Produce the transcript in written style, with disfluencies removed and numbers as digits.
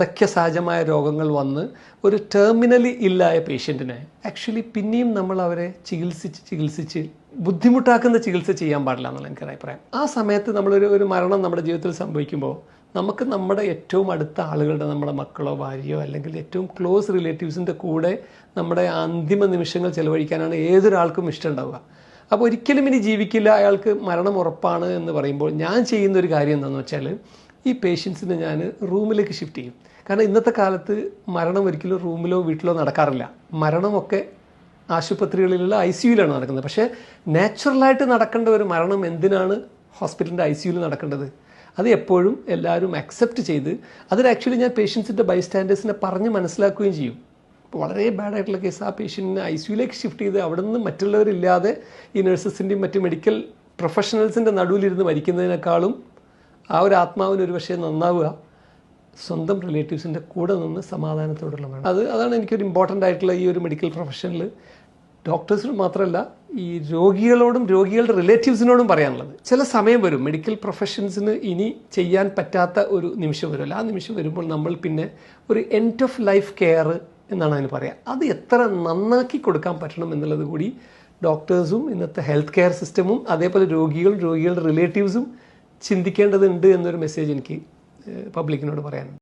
സഹജമായ രോഗങ്ങൾ വന്ന് ഒരു ടെർമിനലി ഇല്ലായ പേഷ്യൻറ്റിനെ ആക്ച്വലി പിന്നെയും നമ്മൾ അവരെ ചികിത്സിച്ച് ബുദ്ധിമുട്ടാക്കുന്ന ചികിത്സ ചെയ്യാൻ പാടില്ല എന്നുള്ള എനിക്ക് അഭിപ്രായം. ആ സമയത്ത് നമ്മളൊരു മരണം നമ്മുടെ ജീവിതത്തിൽ സംഭവിക്കുമ്പോൾ നമുക്ക് നമ്മുടെ ഏറ്റവും അടുത്ത ആളുകളുടെ, നമ്മുടെ മക്കളോ ഭാര്യയോ അല്ലെങ്കിൽ ഏറ്റവും ക്ലോസ് റിലേറ്റീവ്സിൻ്റെ കൂടെ നമ്മുടെ അന്തിമ നിമിഷങ്ങൾ ചെലവഴിക്കാനാണ് ഏതൊരാൾക്കും ഇഷ്ടമുണ്ടാവുക. അപ്പോൾ ഒരിക്കലും ഇനി ജീവിക്കില്ല, അയാൾക്ക് മരണം ഉറപ്പാണ് എന്ന് പറയുമ്പോൾ ഞാൻ ചെയ്യുന്നൊരു കാര്യം എന്താണെന്ന് വെച്ചാൽ ഈ പേഷ്യൻസിനെ ഞാൻ റൂമിലേക്ക് ഷിഫ്റ്റ് ചെയ്യും. കാരണം ഇന്നത്തെ കാലത്ത് മരണം ഒരിക്കലും റൂമിലോ വീട്ടിലോ നടക്കാറില്ല. മരണമൊക്കെ ആശുപത്രികളിലുള്ള ICUയിലാണ് നടക്കുന്നത്. പക്ഷേ നാച്ചുറലായിട്ട് നടക്കേണ്ട ഒരു മരണം എന്തിനാണ് ഹോസ്പിറ്റലിൻ്റെ ICUയിൽ നടക്കേണ്ടത്? അത് എപ്പോഴും എല്ലാവരും അക്സെപ്റ്റ് ചെയ്ത് അതിൽ ആക്ച്വലി ഞാൻ പേഷ്യൻസിൻ്റെ ബൈസ്റ്റാൻഡേഴ്സിനെ പറഞ്ഞ് മനസ്സിലാക്കുകയും ചെയ്യും. വളരെ ബാഡായിട്ടുള്ള കേസ് ആ പേഷ്യൻറ്റിനെ ICUയിലേക്ക് ഷിഫ്റ്റ് ചെയ്ത് അവിടെ നിന്ന് മറ്റുള്ളവരില്ലാതെ ഈ നഴ്സസിൻ്റെയും മറ്റ് മെഡിക്കൽ പ്രൊഫഷണൽസിൻ്റെ നടുവിലിരുന്ന് മരിക്കുന്നതിനേക്കാളും ആ ഒരു ആത്മാവിന് ഒരു പക്ഷേ നന്നാവുക സ്വന്തം റിലേറ്റീവ്സിൻ്റെ കൂടെ നിന്ന് സമാധാനത്തോടുള്ള വേണം. അതാണ് എനിക്കൊരു ഇമ്പോർട്ടൻ്റ് ആയിട്ടുള്ള ഈ ഒരു മെഡിക്കൽ പ്രൊഫഷനിൽ ഡോക്ടേഴ്സിനും മാത്രമല്ല ഈ രോഗികളോടും രോഗികളുടെ റിലേറ്റീവ്സിനോടും പറയാനുള്ളത്. ചില സമയം വരും മെഡിക്കൽ പ്രൊഫഷൻസിന് ഇനി ചെയ്യാൻ പറ്റാത്ത ഒരു നിമിഷം വരുമല്ലോ. ആ നിമിഷം വരുമ്പോൾ നമ്മൾ പിന്നെ ഒരു എൻഡ് ഓഫ് ലൈഫ് കെയർ എന്നാണ് അതിന് പറയുക. അത് എത്ര നന്നാക്കി കൊടുക്കാൻ പറ്റണം എന്നുള്ളത് കൂടി ഡോക്ടേഴ്സും ഇന്നത്തെ ഹെൽത്ത് കെയർ സിസ്റ്റമും അതേപോലെ രോഗികളുടെ റിലേറ്റീവ്സും ചിന്തിക്കേണ്ടതുണ്ട് എന്നൊരു മെസ്സേജ് എനിക്ക് പബ്ലിക്കിനോട് പറയാനുണ്ട്.